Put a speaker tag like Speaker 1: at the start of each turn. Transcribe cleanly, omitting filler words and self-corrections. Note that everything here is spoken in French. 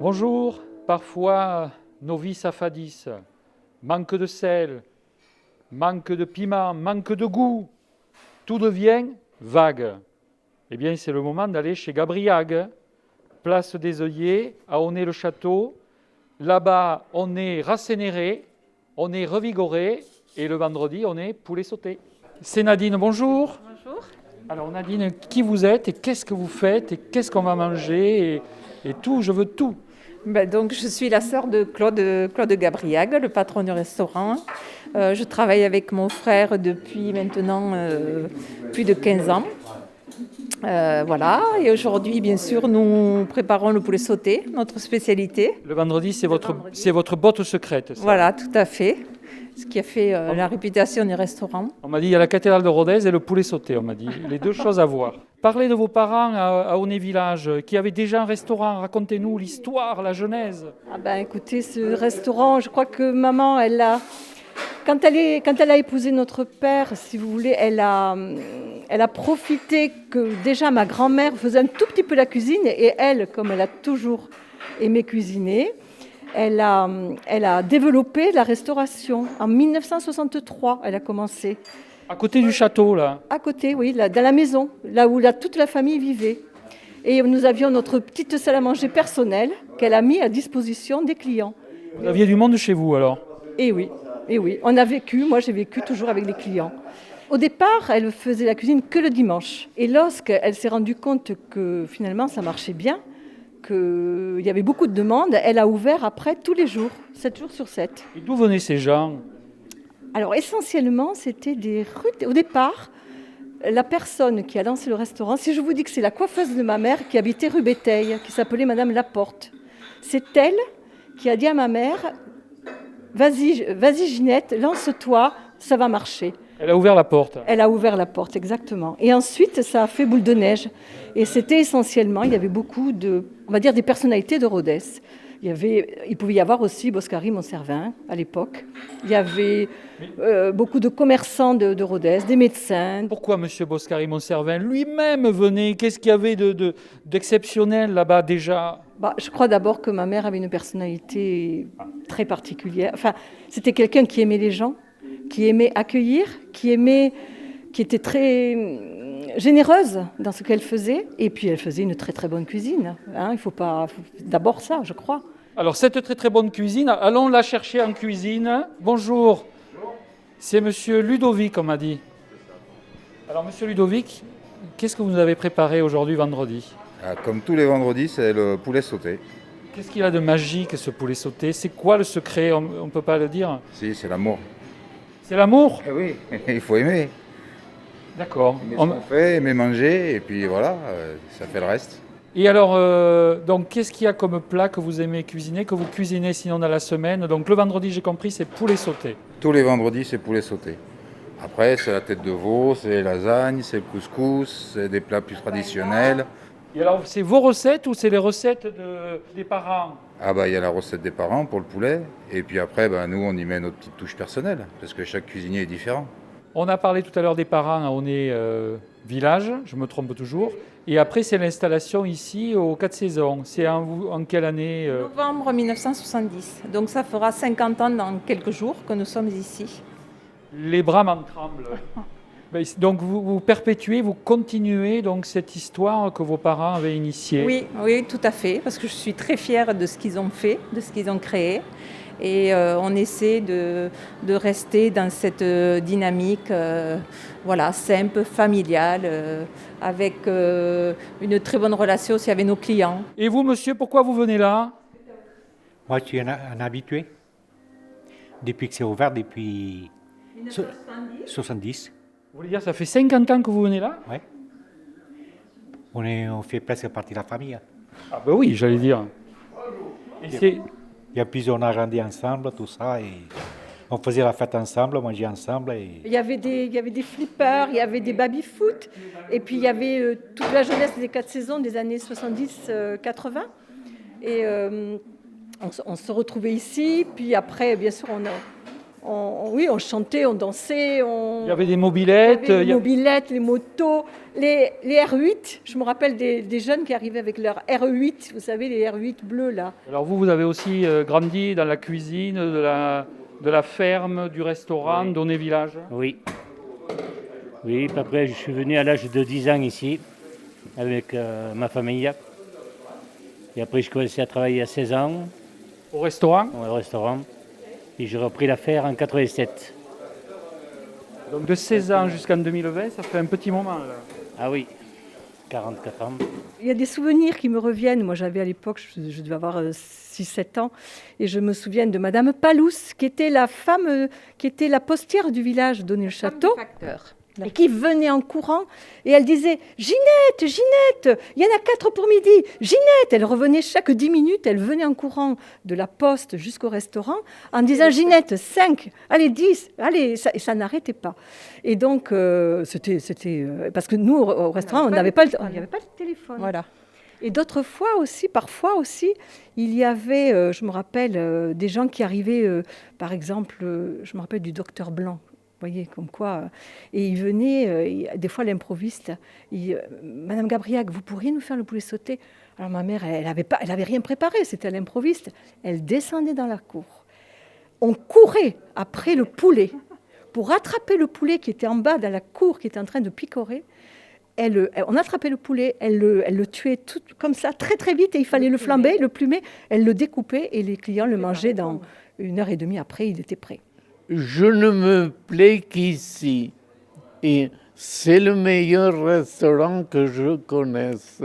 Speaker 1: Bonjour, parfois nos vies s'affadissent, manque de sel, manque de piment, manque de goût, tout devient vague. Eh bien, c'est le moment d'aller chez Gabriag, place des œillets, à Aulnay-le-Château. Là-bas, on est rassénéré, on est revigoré, et le vendredi, on est poulet sauté. C'est Nadine, bonjour.
Speaker 2: Bonjour.
Speaker 1: Alors Nadine, qui vous êtes et qu'est-ce que vous faites et qu'est-ce qu'on va manger et tout, je veux tout.
Speaker 2: Donc, je suis la sœur de Claude Gabriag, le patron du restaurant. Je travaille avec mon frère depuis maintenant plus de 15 ans. Voilà, et aujourd'hui, bien sûr, nous préparons le poulet sauté, notre spécialité.
Speaker 1: Le vendredi, c'est votre botte secrète. Ça.
Speaker 2: Voilà, tout à fait. Ce qui a fait la réputation du restaurant.
Speaker 1: On m'a dit, il y a la cathédrale de Rodez et le poulet sauté, on m'a dit. Les deux choses à voir. Parlez de vos parents à Aulnay-Village, qui avaient déjà un restaurant. Racontez-nous l'histoire, la genèse.
Speaker 2: Écoutez, ce restaurant, je crois que maman, quand elle a épousé notre père, si vous voulez, elle a profité que déjà ma grand-mère faisait un tout petit peu la cuisine et elle, comme elle a toujours aimé cuisiner, elle a développé la restauration. En 1963, elle a commencé.
Speaker 1: À côté du château, là.
Speaker 2: À côté, oui, là, dans la maison, là où toute la famille vivait. Et nous avions notre petite salle à manger personnelle qu'elle a mis à disposition des clients.
Speaker 1: Vous aviez du monde chez vous, alors?
Speaker 2: Et oui, moi j'ai vécu toujours avec les clients. Au départ, elle faisait la cuisine que le dimanche. Et lorsqu'elle s'est rendue compte que finalement ça marchait bien, qu'il y avait beaucoup de demandes, elle a ouvert après tous les jours, 7 jours sur 7.
Speaker 1: Et d'où venaient ces gens?
Speaker 2: Alors essentiellement, c'était des rues. Au départ, la personne qui a lancé le restaurant, si je vous dis que c'est la coiffeuse de ma mère qui habitait rue Béteille, qui s'appelait Madame Laporte, c'est elle qui a dit à ma mère: Vas-y Ginette, lance-toi, ça va marcher.
Speaker 1: Elle a ouvert la porte.
Speaker 2: Elle a ouvert la porte, exactement. Et ensuite, ça a fait boule de neige. Et c'était essentiellement, il y avait beaucoup des personnalités de Rodez. Il pouvait y avoir aussi Boscari Monservin à l'époque. Il y avait beaucoup de commerçants de Rodez, des médecins.
Speaker 1: Pourquoi M. Boscari Monservin lui-même venait? Qu'est-ce qu'il y avait d'exceptionnel là-bas déjà?
Speaker 2: Je crois d'abord que ma mère avait une personnalité très particulière. Enfin, c'était quelqu'un qui aimait les gens, qui aimait accueillir, qui était très généreuse dans ce qu'elle faisait. Et puis, elle faisait une très, très bonne cuisine. Il faut d'abord ça, je crois.
Speaker 1: Alors, cette très, très bonne cuisine, allons la chercher en cuisine. Bonjour. C'est Monsieur Ludovic, on m'a dit. Alors, Monsieur Ludovic, qu'est-ce que vous nous avez préparé aujourd'hui, vendredi?
Speaker 3: Comme tous les vendredis, c'est le poulet sauté.
Speaker 1: Qu'est-ce qu'il a de magique, ce poulet sauté? C'est quoi le secret? On ne peut pas le dire.
Speaker 3: Si, c'est l'amour.
Speaker 1: C'est l'amour?
Speaker 3: Eh oui, il faut aimer.
Speaker 1: D'accord.
Speaker 3: Aimer ce qu'on fait, aimer manger, et puis voilà, ça fait le reste.
Speaker 1: Et alors, donc, qu'est-ce qu'il y a comme plat que vous aimez cuisiner, que vous cuisinez sinon dans la semaine? Donc, le vendredi, j'ai compris, c'est poulet sauté.
Speaker 3: Tous les vendredis, c'est poulet sauté. Après, c'est la tête de veau, c'est les lasagnes, c'est le couscous, c'est des plats plus traditionnels.
Speaker 1: Et alors, c'est vos recettes ou c'est les recettes des parents?
Speaker 3: Il y a la recette des parents pour le poulet, et puis après, nous, on y met notre petite touche personnelle, parce que chaque cuisinier est différent.
Speaker 1: On a parlé tout à l'heure des parents à Aulnay-Village, je me trompe toujours. Et après, c'est l'installation ici aux 4 saisons. C'est en quelle année
Speaker 2: Novembre 1970. Donc ça fera 50 ans dans quelques jours que nous sommes ici.
Speaker 1: Les bras m'en tremblent. Donc vous perpétuez, vous continuez donc cette histoire que vos parents avaient initiée.
Speaker 2: Oui, tout à fait, parce que je suis très fière de ce qu'ils ont fait, de ce qu'ils ont créé. Et on essaie de rester dans cette dynamique simple, familiale, avec une très bonne relation aussi avec nos clients.
Speaker 1: Et vous, monsieur, pourquoi vous venez là?
Speaker 4: Moi, je suis un habitué. Depuis que c'est ouvert, depuis 70.
Speaker 1: Vous voulez dire, ça fait 50 ans que vous venez là?
Speaker 4: Oui. On fait presque partie de la famille.
Speaker 1: Ah ben oui, j'allais dire.
Speaker 4: Et puis on a grandi ensemble, tout ça, et on faisait la fête ensemble, on mangeait ensemble. Et...
Speaker 2: Il y avait des flippers, il y avait des baby-foot, et puis il y avait toute la jeunesse des 4 saisons des années 70-80. Et on se retrouvait ici, puis après, bien sûr, oui, on chantait, on dansait.
Speaker 1: Il y avait des
Speaker 2: Il y
Speaker 1: mobilettes.
Speaker 2: avait
Speaker 1: il y
Speaker 2: les
Speaker 1: a-
Speaker 2: mobilettes, les motos, les R8. Je me rappelle des jeunes qui arrivaient avec leur R8, vous savez, les R8 bleus là.
Speaker 1: Alors vous avez aussi grandi dans la cuisine de la ferme, du restaurant,
Speaker 5: Oui.
Speaker 1: Donné Village.
Speaker 5: Oui. Oui, puis après, je suis venu à l'âge de 10 ans ici, avec ma famille. Et après, je commençais à travailler à 16 ans
Speaker 1: Au restaurant.
Speaker 5: au restaurant. Et j'ai repris l'affaire en 87.
Speaker 1: Donc de 16 ans jusqu'en 2020, ça fait un petit moment là.
Speaker 5: Ah oui, 44 ans.
Speaker 2: Il y a des souvenirs qui me reviennent. Moi, j'avais à l'époque, je devais avoir 6-7 ans, et je me souviens de Madame Palousse, qui était la femme, qui était la postière du village d'Onnay-le-Château, et qui venait en courant, et elle disait « Ginette, Ginette, il y en a 4 pour midi, Ginette !» Elle revenait chaque 10 minutes, elle venait en courant de la poste jusqu'au restaurant, en disant « Ginette, 5, allez 10, allez !» Et ça n'arrêtait pas. Et donc, c'était parce que nous, au restaurant, il n'y avait pas le téléphone.
Speaker 6: Voilà.
Speaker 2: Et d'autres fois aussi, parfois aussi, il y avait, je me rappelle, des gens qui arrivaient, par exemple, je me rappelle du docteur Blanc, vous voyez, comme quoi, et il venait, des fois l'improviste, Madame Gabriac, vous pourriez nous faire le poulet sauté? Alors ma mère, elle avait rien préparé, c'était l'improviste. Elle descendait dans la cour. On courait après le poulet pour attraper le poulet qui était en bas dans la cour, qui était en train de picorer. On attrapait le poulet, elle le tuait tout comme ça, très très vite, et il fallait le flamber, le plumer, elle le découpait, et les clients le mangeaient dans 1h30 après, il était prêt.
Speaker 7: Je ne me plais qu'ici. Et c'est le meilleur restaurant que je connaisse.